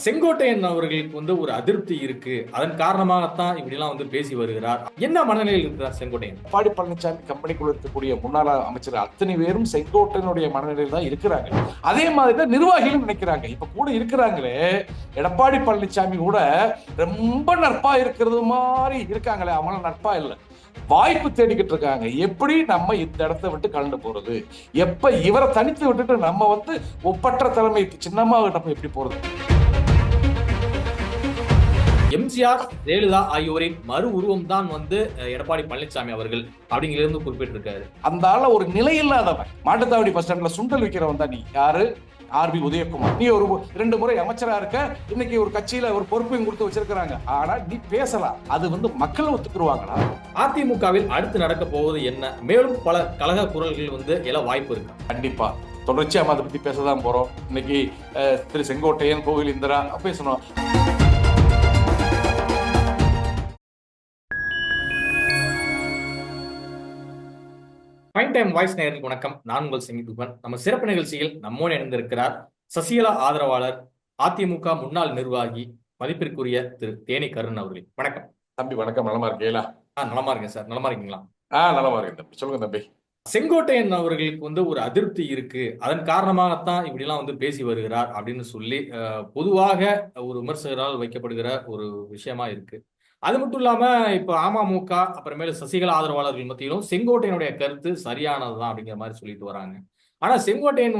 செங்கோட்டையன் அவர்களுக்கு ஒரு அதிருப்தி இருக்கு. அதன் காரணமாகத்தான் இப்படிலாம் பேசி வருகிறார். என்ன மனநிலையில் இருக்கிறார் செங்கோட்டையன்? எடப்பாடி பழனிசாமி கம்பெனிக்குள்ள இருக்கக்கூடிய முன்னாள் அமைச்சர் அத்தனை பேரும் செங்கோட்டையனுடைய மனநிலையில் தான் இருக்கிறாங்க. அதே மாதிரி தான் நிர்வாகிகளும் நினைக்கிறாங்க. இப்ப கூட இருக்கிறாங்களே எடப்பாடி பழனிசாமி கூட ரொம்ப நட்பா இருக்கிறது மாதிரி இருக்காங்களே, அவங்கள நட்பா இல்லை, வாய்ப்பு தேடிக்கிட்டு இருக்காங்க. எப்படி நம்ம இந்த இடத்தை விட்டு கலந்து போறது, எப்ப இவரை தனித்து விட்டுட்டு நம்ம ஒப்பற்ற தலைமை சின்னமா நம்ம எப்படி போறது. எம்ஜிஆர், ஜெயலலிதா ஆகியோரின் மறு உருவம் தான் எடப்பாடி பழனிசாமி அவர்கள் அப்படிங்கிறது குறிப்பிட்டிருக்காரு. அந்த ஆள ஒரு நிலை இல்லாதவன், மாட்டுத்தாவடி பஸ் ஸ்டாண்ட்ல சுண்டல் விற்கிறவன் தான் நீ. யாரு? ஆர்பி உதயகுமார். நீ ஒரு 2 முறை அமைச்சரா இருக்க, இன்னைக்கு ஒரு கட்சியில ஒரு பொறுப்பையும் கொடுத்து வச்சிருக்காங்க. ஆனா நீ பேசலாம், அது மக்கள் ஒத்துக்குருவாங்களா? அதிமுகவில் அடுத்து நடக்க போவது என்ன? மேலும் பல கழக குரல்கள் எல்லாம் வாய்ப்பு இருக்கு. கண்டிப்பா தொடர்ச்சியா அதை பத்தி பேசதான் போறோம். இன்னைக்கு திரு செங்கோட்டையன், கோவில் இந்திரா பேசணும். ஃபைன் டைம் வாய்ஸ் நேயர்களுக்கு வணக்கம். நான் உங்கள் செங்கிதுபன். நம்ம சிறப்பு நிகழ்ச்சியில் நம்மோடு இணைந்திருக்கிறார் சசிகலா ஆதரவாளர், அதிமுக முன்னாள் நிர்வாகி, மதிப்பிற்குரிய திரு தேனி கருண் அவர்கள். வணக்கம் தம்பி. வணக்கம். நலமா இருக்கீங்களா? நலமா இருக்கேன் சார். நலமா இருக்கீங்களா? நலமா இருக்கேன் தம்பி. சொல்லுங்க தம்பி. செங்கோட்டையன் அவர்களுக்கு ஒரு அதிருப்தி இருக்கு. அதன் காரணமாகத்தான் இப்படிலாம் பேசி வருகிறார் அப்படின்னு சொல்லி பொதுவாக ஒரு விமர்சகரால் வைக்கப்படுகிற ஒரு விஷயமா இருக்கு. அது மட்டும் இல்லாம இப்ப அமமுக அப்புறமேல சசிகலா ஆதரவாளர்கள் மத்தியிலும் செங்கோட்டையனுடைய கருத்து சரியானதுதான் அப்படிங்கிற மாதிரி சொல்லிட்டு வராங்க. ஆனா செங்கோட்டையன்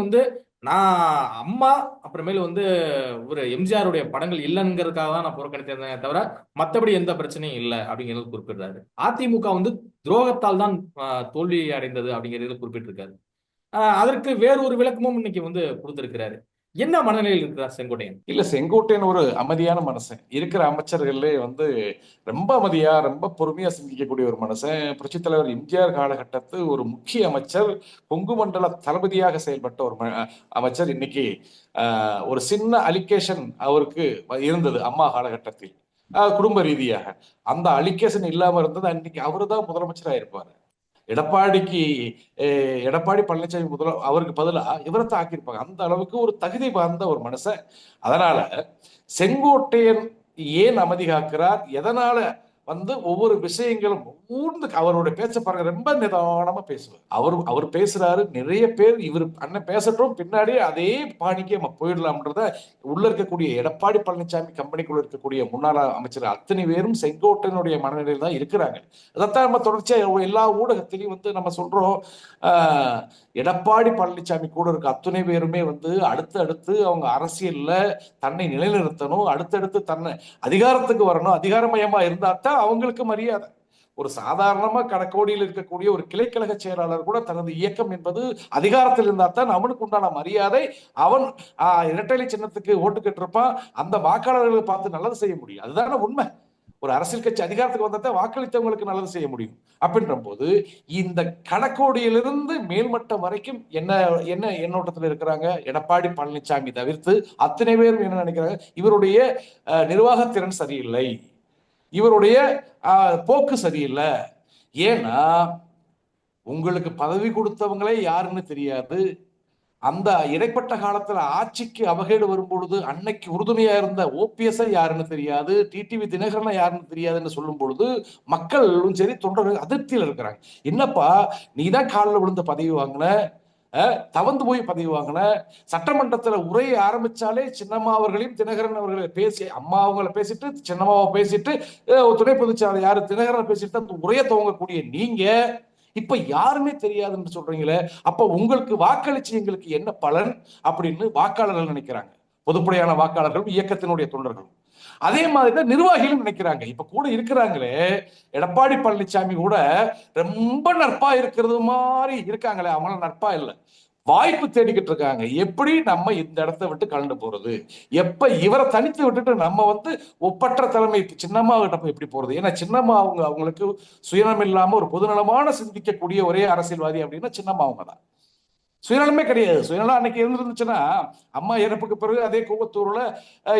நான் அம்மா அப்புறமேல ஒரு எம்ஜிஆருடைய படங்கள் இல்லைங்கிறதுக்காக தான் நான் புறக்கணித்தேன் தவிர மற்றபடி எந்த பிரச்சனையும் இல்லை அப்படிங்கிறது குறிப்பிடுறாரு. அதிமுக துரோகத்தால் தான் தோல்வி அடைந்தது அப்படிங்கிறது குறிப்பிட்டிருக்காரு. அதற்கு வேறு ஒரு விளக்கமும் இன்னைக்கு கொடுத்திருக்கிறாரு. என்ன மனநிலையில் இருக்கிறார் செங்கோட்டையன்? இல்ல, செங்கோட்டையன் ஒரு அமைதியான மனுஷன். இருக்கிற அமைச்சர்களே ரொம்ப அமைதியா, ரொம்ப பொறுமையா சிந்திக்கக்கூடிய ஒரு மனுஷன். புரட்சித் தலைவர் எம்ஜிஆர் காலகட்டத்து ஒரு முக்கிய அமைச்சர், கொங்கு மண்டல தளபதியாக செயல்பட்ட ஒரு அமைச்சர். இன்னைக்கு ஒரு சின்ன அலிகேஷன் அவருக்கு இருந்தது அம்மா காலகட்டத்தில், குடும்ப ரீதியாக. அந்த அலிகேஷன் இல்லாம இருந்தது அன்னைக்கு அவரு தான் முதலமைச்சராக இருப்பாரு. எடப்பாடி பழனிசாமி அவருக்கு பதிலாக இவரை ஆக்கியிருப்பாங்க. அந்த அளவுக்கு ஒரு தகுதி வாய்ந்த ஒரு மனுஷன். அதனால செங்கோட்டையன் ஏன் அமைதி காக்கிறார், எதனால ஒவ்வொரு விஷயங்களும் ஊர்ந்து அவருடைய பேச்ச பாருங்க, ரொம்ப நிதானமா பேசுவார். அவர் பேசுறாரு. நிறைய பேர் இவர் அண்ணன் பேசட்டும், பின்னாடியே அதே பாணிக்கு நம்ம போயிடலாம்ன்றத உள்ள இருக்கக்கூடிய எடப்பாடி பழனிசாமி கம்பெனிக்குள்ள இருக்கக்கூடிய முன்னாள் அமைச்சர் அத்தனை பேரும் செங்கோட்டையனுடைய மனநிலையில் தான் இருக்கிறாங்க. அதைத்தான் நம்ம தொடர்ச்சியா எல்லா ஊடகத்திலையும் நம்ம சொல்றோம். எடப்பாடி பழனிசாமி கூட இருக்க அத்தனை பேருமே அடுத்து அவங்க அரசியல்ல தன்னை நிலைநிறுத்தணும், அடுத்தடுத்து தன்னை அதிகாரத்துக்கு வரணும், அதிகாரமயமா இருந்தா தான் அவங்களுக்கு மரியாதை. ஒரு சாதாரணமா கணக்கோடியில் இருக்கக்கூடிய ஒரு கிளைக்கழக செயலாளர் கூட தனது இயக்கம் என்பது அதிகாரத்தில் இருந்தா தான் அவனுக்கு உண்டான மரியாதை. அவன் இரட்டை சின்னத்துக்கு ஓட்டு கேட்டிருப்பான், அந்த வாக்காளர்களை பார்த்து நல்லது செய்ய முடியும். அதுதானே உண்மை. ஒரு அரசியல் கட்சி அதிகாரத்துக்கு வந்தா வாக்களித்தவங்களுக்கு நல்லது செய்ய முடியும். அப்படின்ற போது இந்த கணக்கோடியிலிருந்து மேல்மட்டம் வரைக்கும் என்ன எண்ணோட்டத்தில் இருக்கிறாங்க, எடப்பாடி பழனிசாமி தவிர்த்து அத்தனை பேரும் என்ன நினைக்கிறாங்க, இவருடைய நிர்வாகத்திறன் சரியில்லை, இவருடைய போக்கு சரியில்லை. ஏன்னா உங்களுக்கு பதவி கொடுத்தவங்களே யாருன்னு தெரியாது. அந்த இடைப்பட்ட காலத்துல ஆட்சிக்கு அவகேடு வரும்பொழுது அன்னைக்கு உறுதுணையா இருந்த ஓபிஎஸ் யாருன்னு தெரியாது, டிடிவி தினகரன் யாருன்னு தெரியாதுன்னு சொல்லும் பொழுது மக்களும் சரி தொண்டர்கள் அதிருப்தியில் இருக்கிறாங்க. என்னப்பா நீ தான் காலில் விழுந்த பதவி வாங்கின, தவந்து போய் பதவி வாங்கின, சட்டமன்றத்துல உரையை ஆரம்பிச்சாலே சின்னம்மா அவர்களையும் தினகரன் அவர்களை பேசி, அம்மா அவங்களை பேசிட்டு சின்னம்மாவை பேசிட்டு துணை பொதுச்சாளர் யாரு தினகரனை பேசிட்டு அந்த உரையை துவங்கக்கூடிய நீங்க இப்ப யாருமே தெரியாதுன்னு சொல்றீங்களே, அப்ப உங்களுக்கு வாக்களிச்சு எங்களுக்கு என்ன பலன் அப்படின்னு வாக்காளர்கள் நினைக்கிறாங்க. பொதுப்படையான வாக்காளர்களும் இயக்கத்தினுடைய தொண்டர்களும் அதே மாதிரிதான் நிர்வாகிகளும் நினைக்கிறாங்க. இப்ப கூட இருக்கிறாங்களே எடப்பாடி பழனிசாமி கூட ரொம்ப நட்பா இருக்கிறது மாதிரி இருக்காங்களே, அவங்கள நட்பா இல்லை, வாய்ப்பு தேடிக்கிட்டு இருக்காங்க. எப்படி நம்ம இந்த இடத்தை விட்டு கலந்து போறது, எப்ப இவரை தனித்து விட்டுட்டு நம்ம ஒப்பற்ற தலைமை சின்னம்மா நம்ம எப்படி போறது. ஏன்னா சின்னம்மா அவங்களுக்கு சுயநலம் இல்லாம ஒரு பொதுநலமான சிந்திக்கக்கூடிய ஒரே அரசியல்வாதி அப்படின்னா சின்னம்மா அவங்க தான். சுயநலமே கிடையாது. சுயநலம் அன்னைக்கு இருந்துருந்துச்சுன்னா அம்மா இறப்புக்கு பிறகு அதே கூவத்தூர்ல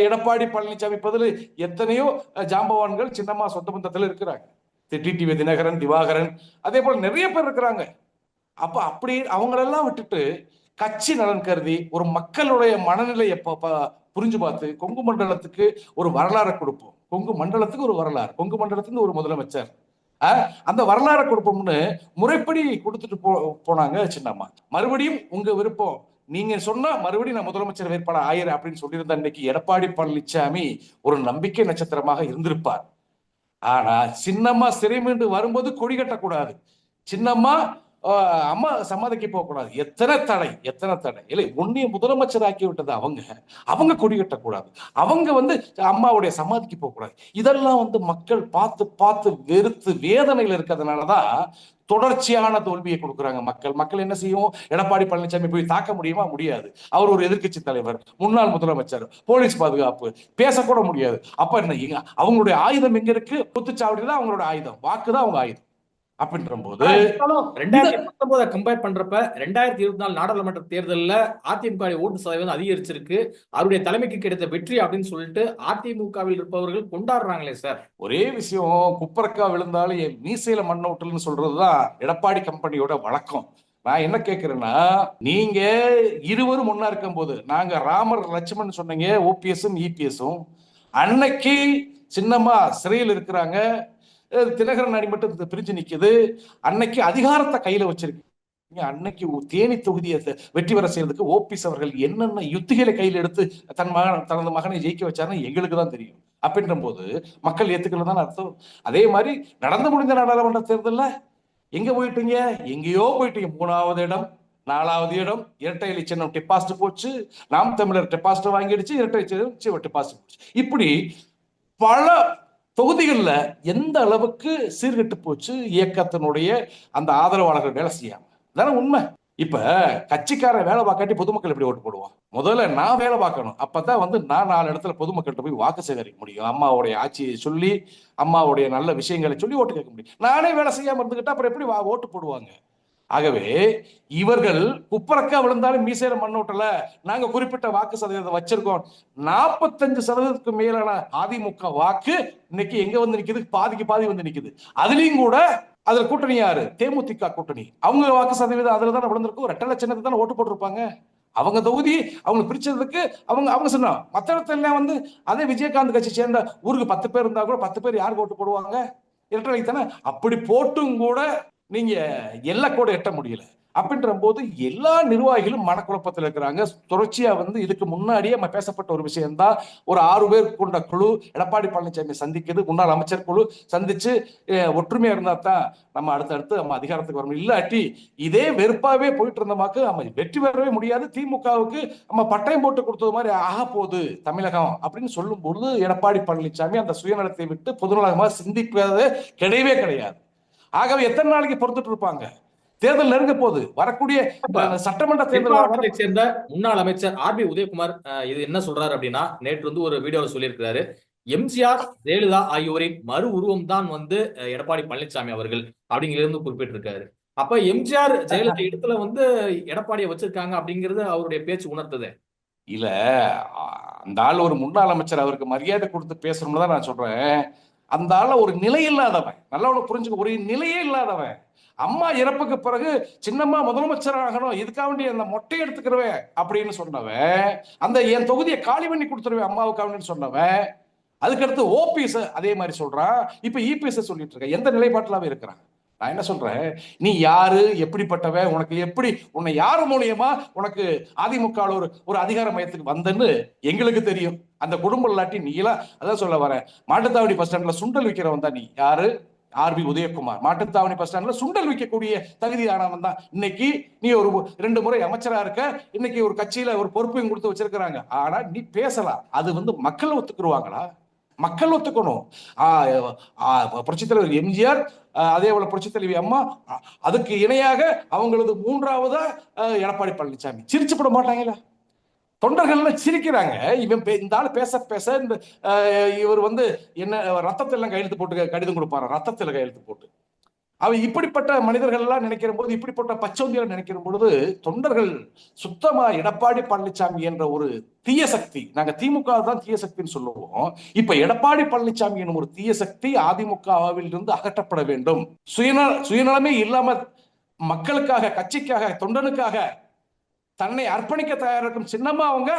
எடப்பாடி பழனிசாமி பதில் எத்தனையோ ஜாம்பவான்கள் சின்னம்மா சொந்த பந்தத்துல இருக்கிறாங்க. டிடிவி தினகரன், திவாகரன், அதே போல நிறைய பேர் இருக்கிறாங்க. அப்படி அவங்களெல்லாம் விட்டுட்டு கட்சி நலன் கருதி ஒரு மக்களுடைய மனநிலையை புரிஞ்சு பார்த்து கொங்கு மண்டலத்துக்கு ஒரு வரலாறை கொடுப்போம். கொங்கு மண்டலத்துக்கு ஒரு வரலாறு, கொங்கு மண்டலத்துக்கு ஒரு முதலமைச்சர், அந்த வரலாறை கொடுப்போம்னு முறைப்படி கொடுத்துட்டு போனாங்க சின்னம்மா. மறுபடியும் உங்க விருப்பம், நீங்க சொன்னா மறுபடியும் நான் முதலமைச்சர் வேட்பாளர் ஆயிரம் அப்படின்னு சொல்லியிருந்த இன்னைக்கு எடப்பாடி பழனிசாமி ஒரு நம்பிக்கை நட்சத்திரமாக இருந்திருப்பார். ஆனா சின்னம்மா சிறை மீண்டு வரும்போது கொடி கட்டக்கூடாது, சின்னம்மா அம்மா சமாதிக்கு போக கூடாது. எத்தனை தடை, எத்தனை தடை இல்லை. உன்னைய முதலமைச்சர் ஆக்கி விட்டது அவங்க கொடி கட்டக்கூடாது, அவங்க அம்மாவுடைய சமாதிக்கு போக கூடாது. இதெல்லாம் மக்கள் பார்த்து பார்த்து வெறுத்து வேதனையில் இருக்கிறதுனாலதான் தொடர்ச்சியான தோல்வியை கொடுக்குறாங்க மக்கள். மக்கள் என்ன செய்யும்? எடப்பாடி பழனிசாமி போய் தாக்க முடியுமா? முடியாது. அவர் ஒரு எதிர்கட்சி தலைவர், முன்னாள் முதலமைச்சர், போலீஸ் பாதுகாப்பு, பேசக்கூட முடியாது. அப்ப என்ன, அவங்களுடைய ஆயுதம் எங்க இருக்கு? குத்துச்சாவடி தான் அவங்களோட ஆயுதம், வாக்குதான் அவங்க ஆயுதம். அப்படின்ற போது 2019 கம்பேர் பண்றப்ப 2024 நாடாளுமன்ற தேர்தலில் அதிமுக ஓட்டு சதவீதம் அதிகரிச்சிருக்கு. அவருடைய தலைமைக்கு கிடைத்த வெற்றி அப்படின்னு சொல்லிட்டு அதிமுகவில் இருப்பவர்கள் கொண்டாடுறாங்களே சார். ஒரே விஷயம், குப்பரக்கா விழுந்தாலும் என் மீசையில மண்ண விட்டல்னு சொல்றதுதான் எடப்பாடி கம்பெனியோட வழக்கம். நான் என்ன கேட்கிறேன்னா, நீங்க இருவரும் ஒன்னா இருக்கும் போது, நாங்க ராமர் லட்சுமணன் சொன்னீங்க, ஓபிஎஸும் இபிஎஸும், அன்னைக்கு சின்னம்மா சிறையில் இருக்கிறாங்க, தினகரன் அணி மட்டும் பிரிஞ்சு நிக்குது. அன்னைக்கு அதிகாரத்தை கையில வச்சிருக்கீங்க. அன்னைக்கு தேனி தொகுதியை வெற்றி பெற செய்யறதுக்கு ஓபிஎஸ் அவர்கள் என்னென்ன யுத்திகளை கையில் எடுத்து தனது மகனை ஜெயிக்க வச்சாருன்னு எங்களுக்கு தான் தெரியும். அப்படின்ற போது மக்கள் ஏத்துக்கல தான் அர்த்தம். அதே மாதிரி நடந்து முடிந்த நாடாளுமன்ற தேர்தலில் எங்க போயிட்டீங்க? எங்கேயோ போயிட்டீங்க. 3வது இடம், 4வது இடம், இரட்டை இலை சின்னம் டெபாசிட் போச்சு, நாம் தமிழர் டெபாசிட் வாங்கிடுச்சு, இரட்டை சின்னம் டெபாசிட் போச்சு. இப்படி பல தொகுதிகளில் எந்த அளவுக்கு சீர்கெட்டு போச்சு இயக்கத்தினுடைய அந்த ஆதரவாளர்கள் வேலை செய்யாம. தானே உண்மை. இப்ப கட்சிக்காரன் வேலை பார்க்காட்டி பொதுமக்கள் எப்படி ஓட்டு போடுவான்? முதல்ல நான் வேலை பார்க்கணும். அப்பதான் நான் 4 இடத்துல பொதுமக்கள்கிட்ட போய் வாக்கு சேகரிக்க முடியும். அம்மாவுடைய ஆட்சியை சொல்லி, அம்மாவுடைய நல்ல விஷயங்களை சொல்லி ஓட்டு கேட்க முடியும். நானே வேலை செய்யாம இருந்துகிட்டா அப்புறம் எப்படி ஓட்டு போடுவாங்க? ஆகவே இவர்கள் குப்பரக்கா விழுந்தாலும் மீசையில மண்ணோட்டல, நாங்க குறிப்பிட்ட வாக்கு சதவீதம் வச்சிருக்கோம். 45% மேலான அதிமுக வாக்கு இன்னைக்கு எங்க வந்து நிக்குது? பாதிக்கு பாதி வந்து நிக்குது. அதுலயும் கூட அதுல கூட்டணி யாரு? தேமுதிக கூட்டணி. அவங்க வாக்கு சதவீதம் அதுல தான் விழுந்திருக்கும். ரெட்டலை சின்னத்தை தான் ஓட்டு போட்டிருப்பாங்க. அவங்க தொகுதி அவங்க பிரிச்சதுக்கு அவங்க சொன்னா, மற்ற இடத்துல அதே விஜயகாந்த் கட்சி சேர்ந்த ஊருக்கு 10 பேர் இருந்தா கூட 10 பேர் யாருக்கு ஓட்டு போடுவாங்க? இரட்டலை தானே. அப்படி போட்டும் கூட நீங்க எல்லா கூட எட்ட முடியல. அப்படின்ற போது எல்லா நிர்வாகிகளும் மனக்குழப்பத்தில் இருக்கிறாங்க. தொடர்ச்சியா இதுக்கு முன்னாடியே நம்ம பேசப்பட்ட ஒரு விஷயம் தான், ஒரு 6 பேர் கொண்ட குழு எடப்பாடி பழனிசாமி சந்திக்கிறது, முன்னாள் அமைச்சர் குழு சந்திச்சு ஒற்றுமையா இருந்தா தான் நம்ம அடுத்தடுத்து நம்ம அதிகாரத்துக்கு வரணும். இல்லாட்டி இதே வெறுப்பாவே போயிட்டு இருந்தமாக்கு நம்ம வெற்றி பெறவே முடியாது. திமுகவுக்கு நம்ம பட்டயம் போட்டு கொடுத்தது மாதிரி ஆக போகுது தமிழகம் அப்படின்னு சொல்லும் பொழுது, எடப்பாடி பழனிசாமி அந்த சுயநலத்தை விட்டு பொதுநலமாக சிந்திப்பது கிடையவே கிடையாது. ஆகவே எத்தனை நாளைக்கு பொறுத்துட்டு இருப்பாங்க? தேர்தல் நெருங்க போது, வரக்கூடிய சட்டமன்ற தேர்தல் சேர்ந்த முன்னாள் அமைச்சர் ஆர்பி உதயகுமார் இது என்ன சொல்றாரு அப்படின்னா, நேற்று ஒரு வீடியோல சொல்லியிருக்கிறாரு, எம்ஜிஆர் ஜெயலலிதா ஆகியோரின் மறு உருவம் தான் எடப்பாடி பழனிசாமி அவர்கள் அப்படிங்கிறது குறிப்பிட்டிருக்காரு. அப்ப எம்ஜிஆர் ஜெயலலிதா இடத்துல எடப்பாடியை வச்சிருக்காங்க அப்படிங்கிறது அவருடைய பேச்சு உணர்த்தது இல்ல. அந்த ஆள் ஒரு முன்னாள் அமைச்சர், அவருக்கு மரியாதை கொடுத்து பேசணும்னு தான் நான் சொல்றேன். அந்த ஆள் ஒரு நிலை இல்லாதவன், நல்லா புரிஞ்சுக்க, ஒரு நிலையே இல்லாதவன். அம்மா இறப்புக்கு பிறகு சின்னம்மா முதலமைச்சர் ஆகணும், இதுக்காக வேண்டிய அந்த மொட்டை எடுத்துக்கிறவன் அப்படின்னு சொன்னவன், அந்த என் தொகுதியை காலி பண்ணி கொடுத்துருவேன் அம்மாவுக்காக சொன்னவன், அதுக்கடுத்து ஓபிஎஸ் அதே மாதிரி சொல்றான். இப்ப இபிஎஸ் சொல்லிட்டு இருக்க எந்த நிலைப்பாட்டிலாவே இருக்கிறான். நான் என்ன சொல்றேன், நீ யாரு, எப்படிப்பட்டவன், உனக்கு எப்படி, உன்னை யாரு மூலியமா உனக்கு அதிமுக ஒரு அதிகார மையத்துக்கு வந்தன்னு எங்களுக்கு தெரியும். அந்த குடும்பம் இல்லாட்டி நீ எல்லாம், அதான் சொல்ல வர, மாட்டுத்தாவணி பஸ் ஸ்டாண்ட்ல சுண்டல் விற்கிறவன் தான் நீ. யாரு? ஆர்பி உதயகுமார். மாட்டுத்தாவணி பஸ் ஸ்டாண்ட்ல சுண்டல் விற்கக்கூடிய தகுதியானவன் தான். இன்னைக்கு நீ ஒரு 2 முறை அமைச்சரா இருக்க, இன்னைக்கு ஒரு கட்சியில ஒரு பொறுப்பையும் கொடுத்து வச்சிருக்கிறாங்க. ஆனா நீ பேசலாம், அது மக்கள் ஒத்துக்குருவாங்களா? மக்கள் ஒத்துக்கணும். புரட்சித் தலைவர் எம்ஜிஆர், அதே போல புரட்சித் தலைவி அம்மா, அதுக்கு இணையாக அவங்களது 3வது எடப்பாடி பழனிசாமி. சிரிச்சு போட மாட்டாங்களா? தொண்டர்கள் சிரிக்கிறாங்க. இவன் இந்த ஆள் பேச பேச இவர் என்ன ரத்தத்தில் எல்லாம் கையெழுத்து போட்டு கடிதம் கொடுப்பாரு, ரத்தத்தில் கையெழுத்து போட்டு. அவ இப்படிப்பட்ட மனிதர்கள் எல்லாம் நினைக்கிற போது, இப்படிப்பட்ட பச்சோந்தியல் நினைக்கிற பொழுது, தொண்டர்கள் சுத்தமா எடப்பாடி பழனிசாமி என்ற ஒரு தீய சக்தி, நாங்க திமுக தான் தீய சக்தின்னு சொல்லுவோம், இப்ப எடப்பாடி பழனிசாமி எனும் ஒரு தீய சக்தி அதிமுகவில் இருந்து அகற்றப்பட வேண்டும். சுயநலமே இல்லாம மக்களுக்காக, கட்சிக்காக, தொண்டனுக்காக தன்னை அர்ப்பணிக்க தயாரிக்கும் சின்னம்மா அவங்க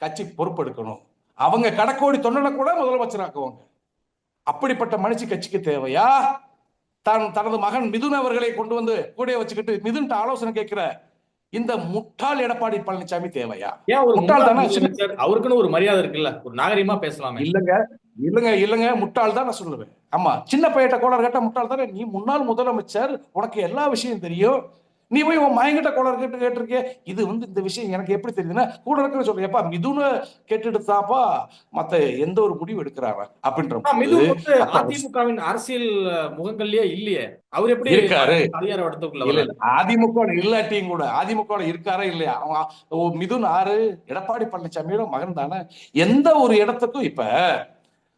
கட்சி பொறுப்பெடுக்கணும். அவங்க கடக்கோடி தொண்டனை கூட முதலமைச்சராக்குவாங்க. அப்படிப்பட்ட மனுஷி கட்சிக்கு தேவையா? தனது மகன் மிதுன் அவர்களை கொண்டு வந்து கூட வச்சுக்கிட்டு மிதுன் ஆலோசனை கேட்கிற இந்த முட்டாள் எடப்பாடி பழனிசாமி தேவையா? ஏன் ஒரு முட்டாள் முன்னாள் தானே. முதலமைச்சர் அவருக்குன்னு ஒரு மரியாதை இருக்குல்ல, ஒரு நாகரிகமா பேசலாமே. இல்லங்க இல்லங்க இல்லங்க முட்டாள் தான் நான் சொல்லுவேன். ஆமா, சின்ன பையட்ட கோளாறு கேட்டா முட்டாள் தானே. நீ முன்னாள் முதலமைச்சர், உனக்கு எல்லா விஷயம் தெரியும். நீ போய் உன் மயங்கிட்ட கோளாறு கேட்டிருக்கே. இது இந்த விஷயம் எனக்கு எப்படி தெரியுதுன்னா, கூட இருக்கிற சொல்றேன்ப்பா மிதுன கேட்டுடுத்தாப்பா மத்த எந்த ஒரு முடிவு எடுக்கிறாரா அப்படின்ற மிதுன் வந்து அப்ப அதிமுகவின் அரசியல் முகங்கள்லயே இல்லையே, அவர் எப்படி இருக்காரு. அதிகார வட்டத்துக்குள்ள இல்ல வர்றாரு? அதிமுக இல்லாட்டியும் கூட அதிமுக இருக்காரா இல்லையா? மிதுன் ஆறு எடப்பாடி பழனிசாமியோட மகன் தானே. எந்த ஒரு இடத்துக்கும் இப்ப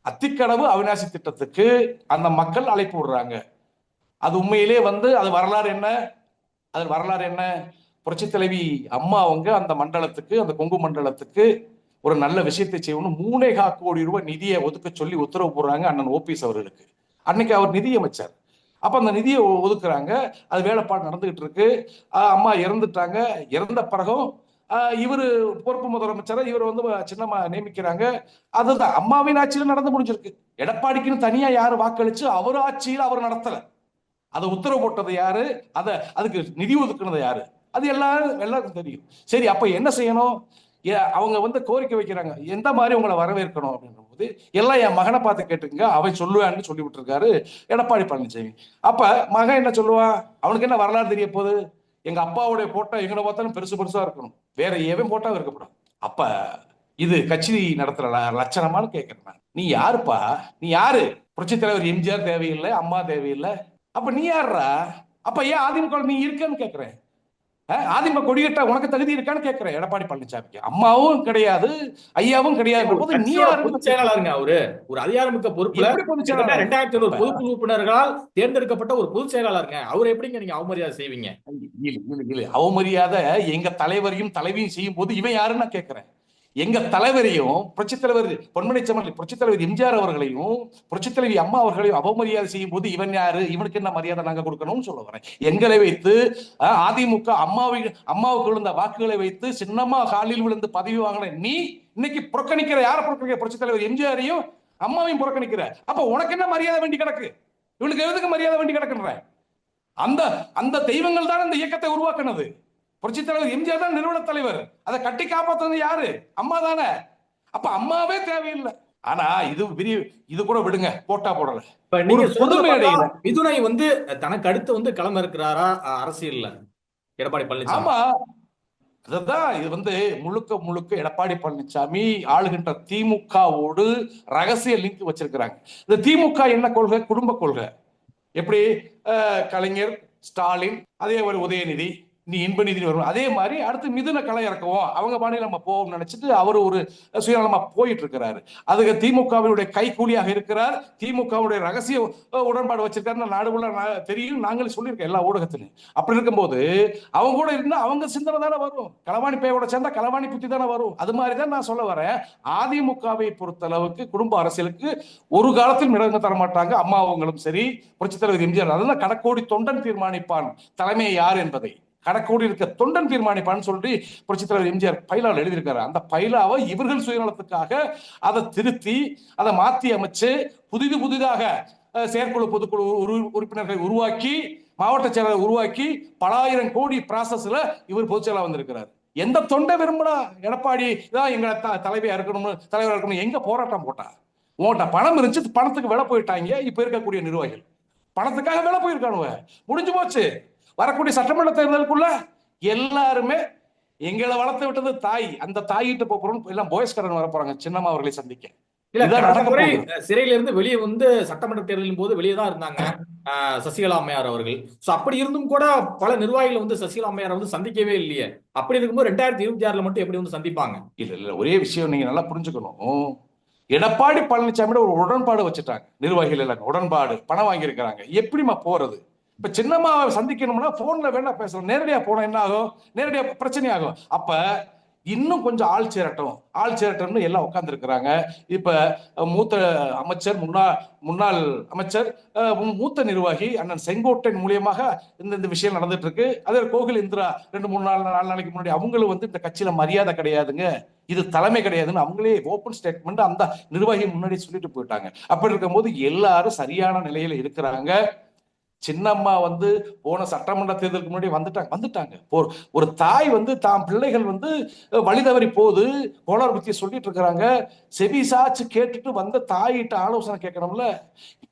அத்திக்கடவு அவிநாசி திட்டத்துக்கு அந்த மக்கள் அழைப்பு விடுறாங்க. அது உண்மையிலே அது வரலாறு என்ன? அது வரலாறு என்ன? புரட்சி தலைவி அம்மா அவங்க அந்த மண்டலத்துக்கு, அந்த கொங்கு மண்டலத்துக்கு ஒரு நல்ல விஷயத்தை செய்யணும். 3.25 கோடி ரூபாய் நிதியை ஒதுக்க சொல்லி உத்தரவு போடுறாங்க அண்ணன் ஓபிஎஸ் அவர்களுக்கு. அன்னைக்கு அவர் நிதியமைச்சர். அப்ப அந்த நிதியை ஒதுக்குறாங்க. அது வேலைப்பாடு நடந்துகிட்டு இருக்கு. அம்மா இறந்துட்டாங்க. இறந்த பிறகும் இவரு பொறுப்பு முதலமைச்சரை இவர் சின்னம்மா நியமிக்கிறாங்க. அதுதான் அம்மாவின் ஆட்சியில நடந்து முடிஞ்சிருக்கு. எடப்பாடிக்குன்னு தனியா யாரு வாக்களிச்சு அவர் ஆட்சியில் அவர் நடத்தல. அதை உத்தரவு போட்டது யாரு? அதுக்கு நிதி ஒதுக்குனது யாரு? அது எல்லாருக்கும் தெரியும். சரி, அப்ப என்ன செய்யணும்? அவங்க கோரிக்கை வைக்கிறாங்க, எந்த மாதிரி உங்களை வரவேற்கணும் அப்படின்ற போது எல்லாம் என் மகனை பார்த்து கேட்டுங்க, அவன் சொல்லுவான்னு சொல்லி விட்டுருக்காரு எடப்பாடி பழனிசாமி. அப்ப மகன் என்ன சொல்லுவான்? அவனுக்கு என்ன வரலாறு தெரிய போகுது? எங்க அப்பாவுடைய போட்டோ எங்களை பார்த்தாலும் பெருசு பெருசா இருக்கணும், வேற எவன் போட்டோ இருக்கப்படும். அப்ப இது கட்சி நடத்துற லட்சணமானு கேட்கிறேன். நீ யாருப்பா? நீ யாரு? புரட்சி தலைவர் எம்ஜிஆர் தேவையில்லை, அம்மா தேவையில்லை. அப்ப நீ யாரா? அப்ப ஏன் அதிமுக நீ இருக்கன்னு கேட்கிறேன். அதிமுக கொடிகட்ட உனக்கு தகுதி இருக்கான்னு கேட்கிறேன் எடப்பாடி பழனிசாமிக்கு. அம்மாவும் கிடையாது, ஐயாவும் கிடையாது. நீ யாரு? பொதுச் செயலாளருங்க அவரு. ஒரு அதிகாரமிக்க பொறுப்புல 2500 பொதுக்குழு உறுப்பினர்களால் தேர்ந்தெடுக்கப்பட்ட ஒரு பொதுச் செயலாளருங்க. அவர் எப்படிங்க நீங்க அவமரியாதை செய்வீங்க? அவமரியாதை எங்க தலைவரையும் தலைவியும் செய்யும் போது இவன் யாருன்னு நான் கேட்கிறேன். எங்க தலைவரையும் புரட்சி தலைவர் பொன்மனை செம்மல் புரட்சி தலைவர் எம்ஜிஆர் அவர்களையும் புரட்சி தலைவி அம்மா அவர்களையும் அவமரியாதை செய்யும் போது இவன் யாரு? இவனுக்கு என்ன மரியாதை நாங்க கொடுக்கணும்னு சொல்ல வரேன். எங்களை வைத்து அதிமுக அம்மாவுக்கு விழுந்த வாக்குகளை வைத்து சின்னம்மா காலில் விழுந்து பதவி வாங்கின நீ இன்னைக்கு புறக்கணிக்கிற. யாரை புறக்கணிக்கிற? புரட்சி தலைவர் எம்ஜிஆரையும் அம்மாவையும் புறக்கணிக்கிற. அப்ப உனக்கு என்ன மரியாதை வேண்டி கிடக்கு? இவனுக்கு எதுக்கு மரியாதை வேண்டி கிடக்குன்ற? அந்த அந்த தெய்வங்கள் தான் இந்த இயக்கத்தை உருவாக்குனது. புரட்சி தலைவர் எம்ஜிஆர் தான் நிறுவன தலைவர். அதை கட்டி காப்பாற்றுறது யாரு? அம்மா தானே. அப்ப அம்மாவே தேவையில்லை. ஆனா இது கூட விடுங்க, போட்டா போடல. பொது மேடையில மிதுனை தனக்கு அடுத்து களம் இருக்கிறாரா அரசியல்ல எடப்பாடி பழனிசாமி? ஆமா, அதுதான் இது முழுக்க முழுக்க எடப்பாடி பழனிசாமி ஆளுகின்ற திமுகவோடு ரகசிய லிங்க் வச்சிருக்கிறாங்க. இந்த திமுக என்ன கொள்கை? குடும்ப கொள்கை. எப்படி கலைஞர், ஸ்டாலின், அதே ஒரு உதயநிதி, நீ இன்ப நிதி வரும். அதே மாதிரி அடுத்து மிதுன களை இறக்குவோம், அவங்க பாணியில் நம்ம போவோம் நினைச்சிட்டு அவர் ஒரு சுயநலமா போயிட்டு இருக்கிறாரு. அதுக்கு திமுகவினுடைய கைக்கூலியாக இருக்கிறார். திமுகவுடைய ரகசிய உடன்பாடு வச்சிருக்காரு. நாடு உள்ள தெரியும், நாங்களே சொல்லியிருக்கோம் எல்லா ஊடகத்திலும். அப்படி இருக்கும்போது அவங்க கூட இருந்தா அவங்க சிந்தனை தானே வரும். களவாணி பேயோட சேர்ந்தா களவாணி புத்தி தானே வரும். அது மாதிரிதான் நான் சொல்ல வரேன். அதிமுகவை பொறுத்த அளவுக்கு குடும்ப அரசியலுக்கு ஒரு காலத்தில் இடங்க தர மாட்டாங்க அம்மா அவங்களும் சரி, புரட்சி தலைவர் எம்ஜிஆர். அதெல்லாம் கடக்கோடி தொண்டன் தீர்மானிப்பான் தலைமை யார் என்பதை. கடக்கூடி இருக்க தொண்டன் தீர்மானிப்பான்னு சொல்லி புரட்சி தலைவர் எம்ஜிஆர் பைலாவில் எழுதியிருக்காரு. அந்த பைலாவை இவர்கள் சுயநலத்துக்காக அதை திருத்தி அதை மாற்றி அமைச்சு புதிதாக செயற்குழு பொதுக்குழு உறுப்பினர்களை உருவாக்கி மாவட்ட செயலரை உருவாக்கி பல ஆயிரம் கோடி ப்ராசஸ்ல இவர் பொதுச் செயலாளர் வந்திருக்கிறார். எந்த தொண்டை விரும்பினா எடப்பாடி தான் எங்க தலைவரா இருக்கணும் எங்க போராட்டம் போட்டா? உங்கள்கிட்ட பணம் இருந்துச்சு, பணத்துக்கு விலை போயிட்டாங்க. இப்ப இருக்கக்கூடிய நிர்வாகிகள் பணத்துக்காக விலை போயிருக்கானுவ. முடிஞ்சு போச்சு. வரக்கூடிய சட்டமன்ற தேர்தலுக்குள்ள எல்லாருமே எங்களை வளர்த்து விட்டது தாய், அந்த தாயிட்டு போறோம். எல்லாம் போயஸ்கரன் வர போறாங்க சின்னம்மா அவர்களை சந்திக்க. சிறையில இருந்து வெளியே சட்டமன்ற தேர்தலின் போது வெளியே தான் இருந்தாங்க சசிகலா அம்மையார் அவர்கள். அப்படி இருந்தும் கூட பல நிர்வாகிகள் சசிகலா அம்மையார் சந்திக்கவே இல்லையே. அப்படி இருக்கும்போது 2026 மட்டும் எப்படி சந்திப்பாங்க? இல்ல ஒரே விஷயம் நீங்க நல்லா புரிஞ்சுக்கணும். எடப்பாடி பழனிசாமி ஒரு உடன்பாடு வச்சுட்டாங்க நிர்வாகிகள் எல்லாம். உடன்பாடு பணம் வாங்கி இருக்கிறாங்க. எப்படிமா போறது? இப்ப சின்னம்மாவை சந்திக்கணும்னா போன்ல வேணா பேசலாம். நேரடியா போனா என்ன ஆகும்? நேரடியா பிரச்சனை ஆகும். அப்ப இன்னும் கொஞ்சம் ஆள் சேரட்டும்னு எல்லாம் உட்கார்ந்துருக்கிறாங்க. இப்ப மூத்த அமைச்சர், முன்னாள் அமைச்சர், மூத்த நிர்வாகி அண்ணன் செங்கோட்டையன் மூலியமாக இந்த விஷயம் நடந்துட்டு இருக்கு. அதே கோகுல் இந்திரா 4 நாளைக்கு முன்னாடி அவங்களும் வந்து இந்த கட்சியில மரியாதை கிடையாதுங்க, இது தலைமை கிடையாதுன்னு அவங்களே ஓப்பன் ஸ்டேட்மெண்ட் அந்த நிர்வாகி முன்னாடி சொல்லிட்டு போயிட்டாங்க. அப்படி இருக்கும்போது எல்லாரும் சரியான நிலையில இருக்கிறாங்க. சின்னம்மா வந்து போன சட்டமன்ற தேர்தலுக்கு முன்னாடி வந்துட்டாங்க. ஒரு தாய் வந்து தாம் பிள்ளைகள் வந்து வழி தவறி போகுது, கோளாறு பத்தி சொல்லிட்டு இருக்கிறாங்க. செவி சாச்சு கேட்டுட்டு வந்த தாயிட்ட ஆலோசனை கேட்கணும்ல.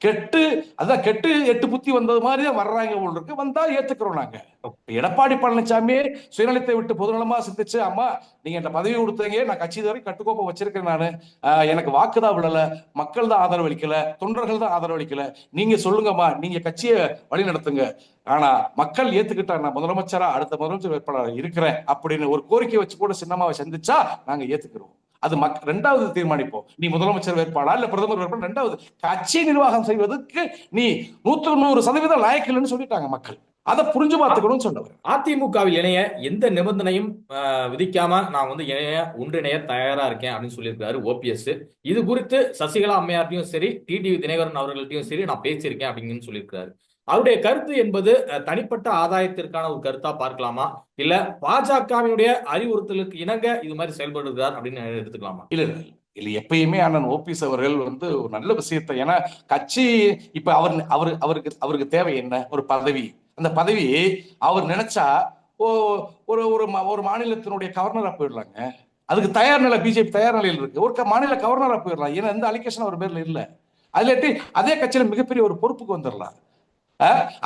கெட்டு 8 புத்தி வந்தது மாதிரி தான் வர்றாங்க போல் இருக்கு. வந்தா ஏத்துக்கிறோம் நாங்க. எடப்பாடி பழனிசாமி சுயநலத்தை விட்டு பொதுநலமா சிந்திச்சு, அம்மா நீங்க இந்த பதவி கொடுத்தீங்க, நான் கட்சி வரை கட்டுக்கோப்பை வச்சிருக்கேன், நானு எனக்கு வாக்குதான் விழல, மக்கள் தான் ஆதரவு அளிக்கல, தொண்டர்கள் தான் ஆதரவு அளிக்கல, நீங்க சொல்லுங்கம்மா, நீங்க கட்சியை வழி நடத்துங்க, ஆனா மக்கள் ஏத்துக்கிட்டா நான் முதலமைச்சரா அடுத்த முதலமைச்சர் வேட்பாளர் இருக்கிறேன் அப்படின்னு ஒரு கோரிக்கை வச்சு கூட சின்னம்மாவை சந்திச்சா நாங்க ஏத்துக்கிறோம். அது ரெண்டாவது தீர்மானிப்போம். நீ முதலமைச்சர் வேட்பாளா இல்ல பிரதமர் வேட்பாளர், ரெண்டாவது கட்சி நிர்வாகம் செய்வதற்கு நீ 100% லாயக்கில்லைன்னு சொல்லிட்டாங்க மக்கள். அதை புரிஞ்சு பார்த்துக்கணும்னு சொன்னவர். அதிமுகவில் இணைய எந்த நிபந்தனையும் விதிக்காம நான் வந்து ஒன்றிணைய தயாரா இருக்கேன் அப்படின்னு சொல்லியிருக்காரு ஓபிஎஸ். இது குறித்து சசிகலா அம்மையார்ட்டையும் சரி, டிடிவி தினகரன் அவர்கள்ட்டையும் சரி நான் பேசியிருக்கேன் அப்படின்னு சொல்லியிருக்காரு. அவருடைய கருத்து என்பது தனிப்பட்ட ஆதாயத்திற்கான ஒரு கருத்தா பார்க்கலாமா, இல்ல பாஜகவினுடைய அறிவுறுத்தலுக்கு இணங்க இது மாதிரி செயல்படுகிறார் அப்படின்னு எடுத்துக்கலாமா? இல்ல இல்ல, எப்பயுமே அண்ணன் ஓபிஎஸ் அவர்கள் வந்து ஒரு நல்ல விஷயத்தை, ஏன்னா கட்சி இப்ப அவருக்கு தேவை என்ன, ஒரு பதவி. அந்த பதவி அவர் நினைச்சா ஒரு மாநிலத்தினுடைய கவர்னரா போயிடலாங்க. அதுக்கு தயார் நிலை பிஜேபி தயார் நிலையில் இருக்கு. ஒரு மாநில கவர்னரா போயிடலாம், ஏன்னா எந்த அலிகேஷன் அவர் பேர்ல இல்ல. அதுல அதே கட்சியில மிகப்பெரிய ஒரு பொறுப்புக்கு வந்துடலாம்.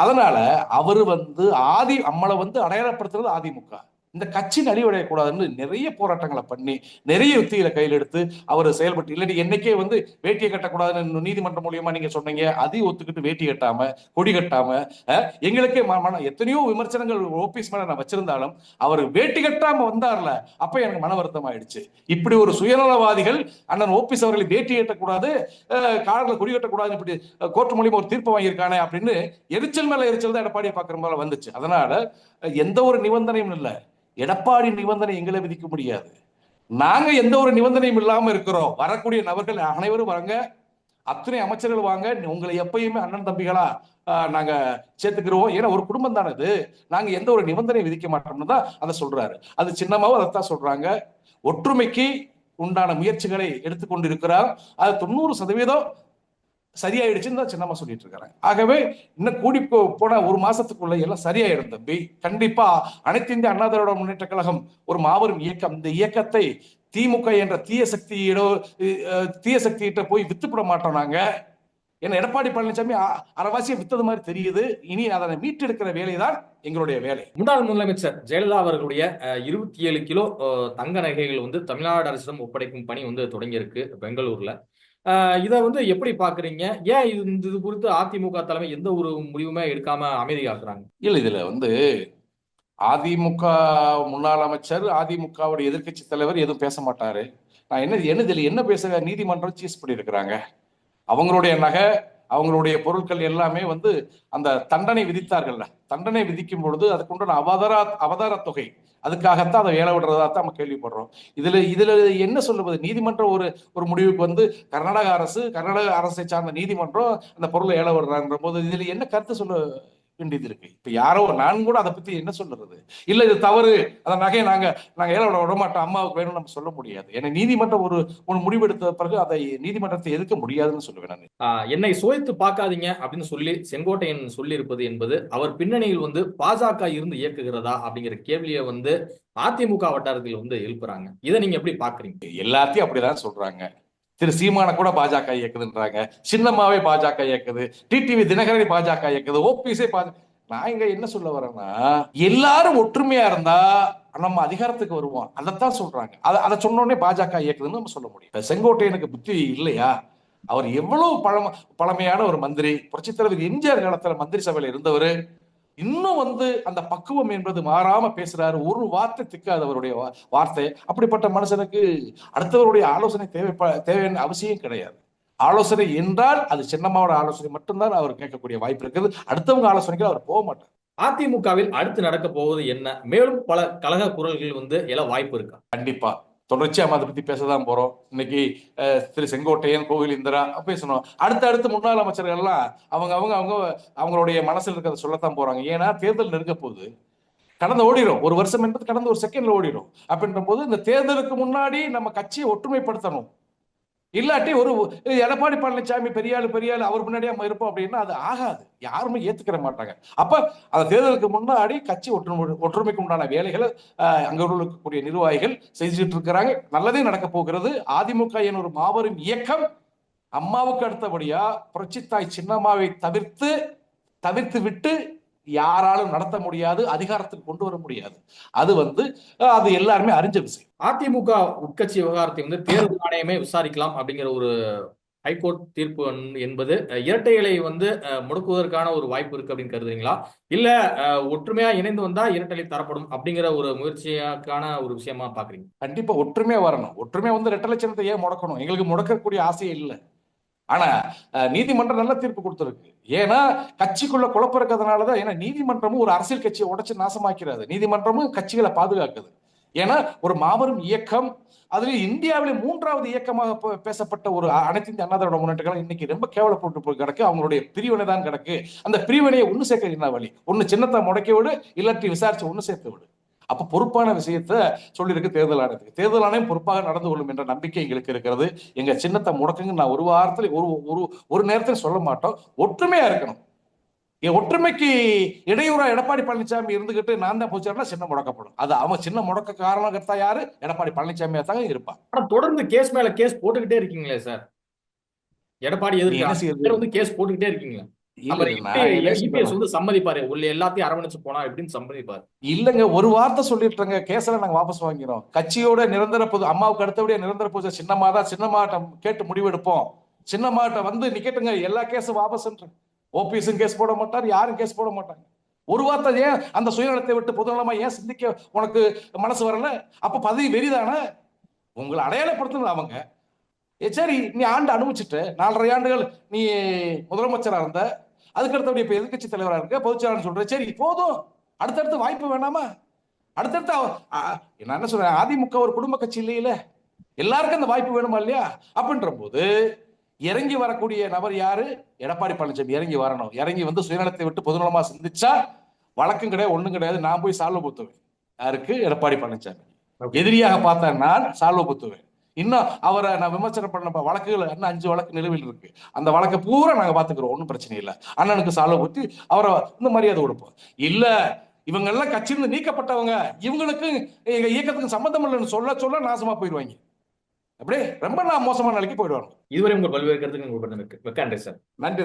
அதனால அவரு வந்து நம்மளை வந்து அடையாளப்படுத்துறது அதிமுக. இந்த கட்சி நலிவடையக்கூடாதுன்னு நிறைய போராட்டங்களை பண்ணி நிறைய யுத்திகளை கையில் எடுத்து அவர் செயல்பட்டு, இல்லாட்டி என்னைக்கே வந்து வேட்டியை கட்டக்கூடாதுன்னு நீதிமன்றம் மூலியமா நீங்க சொன்னீங்க, அதையும் ஒத்துக்கிட்டு வேட்டி கட்டாம கொடி கட்டாம எங்களுக்கே எத்தனையோ விமர்சனங்கள் ஓபிஎஸ் மேல நான் வச்சிருந்தாலும் அவர் வேட்டி கட்டாம வந்தார்ல, அப்ப எனக்கு மன வருத்தம் ஆயிடுச்சு. இப்படி ஒரு சுயநலவாதிகள் அண்ணன் ஓபிஎஸ் அவர்களை வேட்டி கட்டக்கூடாது, காலங்களை கொடி கட்டக்கூடாதுன்னு இப்படி கோர்ட் மூலியமா ஒரு தீர்ப்பு வாங்கியிருக்கானே அப்படின்னு எரிச்சல் மேல எரிச்சல் தான் எடப்பாடியை பார்க்கிற மேல வந்துச்சு. அதனால எந்த ஒரு நிபந்தனையும் இல்லை, எடப்பாடி நிபந்தனை எங்களை விதிக்க முடியாது. நாங்க எந்த ஒரு நிபந்தனையும் இல்லாம இருக்கிறோம். வரக்கூடிய நபர்கள் அனைவரும் வாங்க, அத்தனை அமைச்சர்கள் வாங்க, உங்களை எப்பயுமே அண்ணன் தம்பிகளா நாங்க சேர்த்துக்கிறோம். ஏன்னா ஒரு குடும்பம் தானே இது, நாங்க எந்த ஒரு நிபந்தனை விதிக்க மாட்டோம்னு தான் அதை சொல்றாரு. அது சின்னமாவும் அதைத்தான் சொல்றாங்க. ஒற்றுமைக்கு உண்டான முயற்சிகளை எடுத்துக்கொண்டு இருக்கிறார். அது 90% சரியாயிடுச்சுன்னு தான் சின்னம்மா சொல்லிட்டு இருக்காங்க. ஆகவே இன்னும் கூடி போன ஒரு மாசத்துக்குள்ள எல்லாம் சரியாயிடும் தம்பி. கண்டிப்பா அனைத்து இந்திய அண்ணா திராவிட முன்னேற்ற கழகம் ஒரு மாபெரும் இயக்கம். இந்த இயக்கத்தை திமுக என்ற தீய சக்தியிட்ட போய் வித்துப்பட மாட்டோம் நாங்க. ஏன்னா எடப்பாடி பழனிசாமி அரைவாசியை வித்தது மாதிரி தெரியுது. இனி அதை மீட்டெடுக்கிற வேலைதான் எங்களுடைய வேலை. முன்னாள் முதலமைச்சர் ஜெயலலிதா அவர்களுடைய 27 கிலோ தங்க நகைகள் வந்து தமிழ்நாடு அரசிடம் ஒப்படைக்கும் பணி வந்து தொடங்கி இருக்கு பெங்களூர்ல. இதை வந்து எப்படி பாக்குறீங்க? ஏன் இது குறித்து அதிமுக தலைமை எந்த ஒரு முடிவுமே எடுக்காம அமைதி காக்குறாங்க? இல்ல, இதுல வந்து அதிமுக முன்னாள் அமைச்சர், அதிமுகவுடைய எதிர்கட்சி தலைவர் எதுவும் பேச மாட்டாரு. நான் என்ன பேச, நீதிமன்றம் சீஸ் பண்ணி இருக்கிறாங்க. அவங்களுடைய நகை, அவங்களுடைய பொருட்கள் எல்லாமே வந்து அந்த தண்டனை விதித்தார்கள். தண்டனை விதிக்கும் பொழுது அதுக்குண்டான அவதார தொகை அதுக்காகத்தான் அதை வேலை விடுறதா தான் நம்ம கேள்விப்படுறோம். இதுல என்ன சொல்லுவது, நீதிமன்றம் ஒரு முடிவுக்கு வந்து கர்நாடக அரசை சார்ந்த நீதிமன்றம் அந்த பொருளை ஏல விடுறான்ற போது இதுல என்ன கருத்து சொல்ல வேண்டியது இருக்கு? இப்ப யாரோ நான் கூட அதை பத்தி என்ன சொல்றது, இல்ல இது தவறு, அந்த நகையை நாங்க ஏல விட மாட்டோம், அம்மாவுக்கு வேணும்னு நம்ம சொல்ல முடியாது. ஏன்னா நீதிமன்றம் ஒரு முடிவெடுத்த பிறகு அதை நீதிமன்றத்தை எதிர்க்க முடியாதுன்னு சொல்லுவேன் நான். என்னை சோதித்து பார்க்காதீங்க அப்படின்னு சொல்லி செங்கோட்டையன் சொல்லி இருப்பது என்பது அவர் பின்னணியில் வந்து பாஜக இருந்து இயக்குகிறதா அப்படிங்கிற கேள்வியை வந்து அதிமுக வட்டாரத்தில் வந்து எழுப்புறாங்க. இதை நீங்க எப்படி பாக்குறீங்க? எல்லாத்தையும் அப்படிதான் சொல்றாங்க. திரு சீமான கூட பாஜக இயக்குதுன்றாங்க, சின்னம்மாவே பாஜக இயக்குது, டிடிவி தினகரனை பாஜக இயக்குது, ஓபிஎஸ்ஐ பாஜக. நான் இங்க என்ன சொல்ல வரேன்னா, எல்லாரும் ஒற்றுமையா இருந்தா நம்ம அதிகாரத்துக்கு வருவோம், அதைத்தான் சொல்றாங்க. அதை சொன்னோடனே பாஜக இயக்குதுன்னு நம்ம சொல்ல முடியும். செங்கோட்டையனுக்கு புத்தி இல்லையா? அவர் எவ்வளவு பழமையான ஒரு மந்திரி, புரட்சித் தலைவர் எம்ஜிஆர் காலத்துல மந்திரி சபையில இருந்தவர், இன்னும் வந்து அந்த பக்குவம் என்பது மாறாம பேசுறாரு. ஒரு வார்த்தை திக்காது அவருடைய வார்த்தை. அப்படிப்பட்ட மனுஷனுக்கு அடுத்தவருடைய ஆலோசனை தேவையான அவசியம் கிடையாது. ஆலோசனை என்றால் அது சின்னம்மாவோட ஆலோசனை மட்டும்தான் அவர் கேட்கக்கூடிய வாய்ப்பு இருக்குது. அடுத்தவங்க ஆலோசனைக்கு அவர் போக மாட்டார். அதிமுகவில் அடுத்து நடக்க போவது என்ன? மேலும் பல கலக குரல்கள் வந்து எழ வாய்ப்பு இருக்கா? கண்டிப்பா தொடர்ச்சியா நம்ம அதை பத்தி பேசதான் போறோம். இன்னைக்கு திரு செங்கோட்டையன், கோவில் இந்திரா பேசணும். அடுத்து முன்னாள் அமைச்சர்கள் எல்லாம் அவங்க அவங்க அவங்க அவங்களுடைய மனசுல இருக்கிறத சொல்லத்தான் போறாங்க. ஏன்னா தேர்தல் நெருங்க போகுது. கடந்து ஓடிடும். ஒரு வருஷம் என்பது கடந்து ஒரு செகண்ட்ல ஓடிடும். அப்படின்ற போது இந்த தேர்தலுக்கு முன்னாடி நம்ம கட்சியை ஒற்றுமைப்படுத்தணும். இல்லாட்டி ஒரு எடப்பாடி பழனிசாமி பெரியாள் அவர் முன்னாடியே நம்ம இருப்போம் அப்படின்னா அது ஆகாது. யாருமே ஏத்துக்கிற மாட்டாங்க. அப்ப அந்த தேர்தலுக்கு முன்னாடி கட்சி ஒற்றுமைக்கு உண்டான வேலைகளை அங்க இருக்கக்கூடிய நிர்வாகிகள் செஞ்சுட்டு இருக்கிறாங்க. நல்லதே நடக்க போகிறது. அதிமுக என ஒரு மாபெரும் இயக்கம் அம்மாவுக்கு அடுத்தபடியா புரட்சித்தாய் சின்னம்மாவை தவிர்த்து விட்டு யாராலும் நடத்த முடியாது, அதிகாரத்துக்கு கொண்டு வர முடியாது. அது எல்லாருமே அறிஞ்ச விஷயம். அதிமுக உட்கட்சி விவகாரத்தை வந்து தேர்தல் ஆணையமே விசாரிக்கலாம் அப்படிங்கிற ஒரு ஹைகோர்ட் தீர்ப்பு என்பது இரட்டை இலை வந்து முடக்குவதற்கான ஒரு வாய்ப்பு இருக்கு அப்படின்னு கருதுறீங்களா? இல்ல ஒற்றுமையா இணைந்து வந்தா இரட்டை இலை தரப்படும் அப்படிங்கிற ஒரு முயற்சிக்கான ஒரு விஷயமா பாக்குறீங்க? கண்டிப்பா ஒற்றுமையா வரணும். ஒற்றுமையா வந்து ரெட்டை சின்னத்தை ஏன் முடக்கணும்? எங்களுக்கு முடக்கக்கூடிய ஆசையே இல்லை. ஆனா நீதிமன்றம் நல்ல தீர்ப்பு கொடுத்திருக்கு. ஏன்னா கட்சிக்குள்ள குழப்பம் இருக்கிறதுனாலதான். ஏன்னா நீதிமன்றமும் ஒரு அரசியல் கட்சியை உடைச்சு நாசமாக்கிறது. நீதிமன்றமும் கட்சிகளை பாதுகாக்குது. ஏன்னா ஒரு மாபெரும் இயக்கம், அதுல இந்தியாவிலே 3வது இயக்கமாக பேசப்பட்ட ஒரு அனைத்து இந்திய அண்ணா திராவிட முன்னேற்ற கழகம் இன்னைக்கு ரொம்ப கேவலப்பட்டு போய் கிடக்கு. அவங்களுடைய பிரிவினை தான் கிடக்கு. அந்த பிரிவினையை ஒண்ணு சேர்க்க என்ன வழி? ஒண்ணு சின்னத்தை முடக்கி விடு, இல்லாட்டி விசாரிச்சு ஒண்ணு சேர்த்து விடு. அப்ப பொறுப்பான விஷயத்த சொல்லியிருக்கு தேர்தல் ஆணையத்துக்கு. தேர்தல் ஆணையம் பொறுப்பாக நடந்து கொள்ளும் என்ற நம்பிக்கை எங்களுக்கு இருக்கிறது. எங்க சின்னத்தை முடக்குங்க நான் ஒரு வாரத்தில் ஒரு நேரத்தில் சொல்ல மாட்டோம். ஒற்றுமையா இருக்கணும். ஒற்றுமைக்கு இடையூறா எடப்பாடி பழனிசாமி இருந்துகிட்டு நான் தான் போச்சுன்னா சின்ன முடக்கப்படும். அது அவன் சின்ன முடக்க காரணம் யாரு? எடப்பாடி பழனிசாமியா தான் இருப்பான். ஆனா தொடர்ந்து கேஸ் மேல கேஸ் போட்டுக்கிட்டே இருக்கீங்களே சார். எடப்பாடி எதிர்த்து வந்து கேஸ் போட்டுக்கிட்டே இருக்கீங்களா? இபிஎஸ் வந்து சம்மதிப்பாரு, உள்ள எல்லாத்தையும் அரவணைச்சு போனா எப்படின்னு சம்மதிப்பாரு. இல்லங்க, ஒரு வார்த்தை சொல்லிட்டுங்க, கேஸ்ல நாங்க வாபஸ் வாங்கிறோம். கட்சியோட நிரந்தர பொது அம்மாவுக்கு அடுத்தபடியா நிரந்தர பூஜை சின்னமா தான். சின்னமாட்ட கேட்டு முடிவெடுப்போம். சின்னமாட்ட வந்து நிக்கட்டுங்க, எல்லா கேஸும் வாபஸ். ஓபிஎஸும் கேஸ் போட மாட்டார், யாரும் கேஸ் போட மாட்டாங்க. ஒரு வார்த்தை ஏன் அந்த சுயநலத்தை விட்டு பொதுநலமா ஏன் சிந்திக்க உனக்கு மனசு வரல? அப்ப பதவி வெறிதானே? உங்களை அடையாளப்படுத்தணும் அவங்க. சரி, நீ ஆண்டு அனுபவிச்சுட்டு 4.5 ஆண்டுகள் நீ முதலமைச்சரா இருந்த, அதுக்கடுத்தபடி இப்ப எதிர்கட்சி தலைவராக இருக்க, பொதுச்செயலாளர் சொல்ற. சரி போதும், அடுத்தடுத்து வாய்ப்பு வேணாமா? அடுத்தடுத்து நான் என்ன சொல்றேன், அதிமுக ஒரு குடும்ப கட்சி இல்லையில, எல்லாருக்கும் அந்த வாய்ப்பு வேணுமா இல்லையா? அப்படின்ற போது இறங்கி வரக்கூடிய நபர் யாரு? எடப்பாடி பழனிசாமி இறங்கி வரணும். இறங்கி வந்து சுயநலத்தை விட்டு பொதுநலமா சிந்திச்சா வழக்கம் கிடையாது, ஒண்ணும் கிடையாது. நான் போய் சால்வ புத்துவேன். யாருக்கு? எடப்பாடி பழனிசாமி. எதிரியாக பார்த்தா நான் சால்வ புத்துவேன். இன்னும் அவரை நான் விமர்சனம் பண்ண வழக்குகள் இன்னும் 5 வழக்கு நிலுவையில் இருக்கு. அந்த வழக்கை பூரா நாங்க பாத்துக்கிறோம், ஒன்றும் பிரச்சனை இல்லை. அண்ணனுக்கு சால்வ புத்தி அவரை இன்னும் மரியாதை கொடுப்போம். இல்ல இவங்க எல்லாம் கட்சியிலிருந்து நீக்கப்பட்டவங்க, இவங்களுக்கு எங்க இயக்கத்துக்கு சம்பந்தம் இல்லைன்னு சொல்ல நாசமா போயிடுவாங்க. அப்படியே ரொம்ப மோசமான நிலைக்கு போயிடுவாங்க. இதுவரை உங்க பல்வேறு கருத்துக்கு நன்றி சார். நன்றி.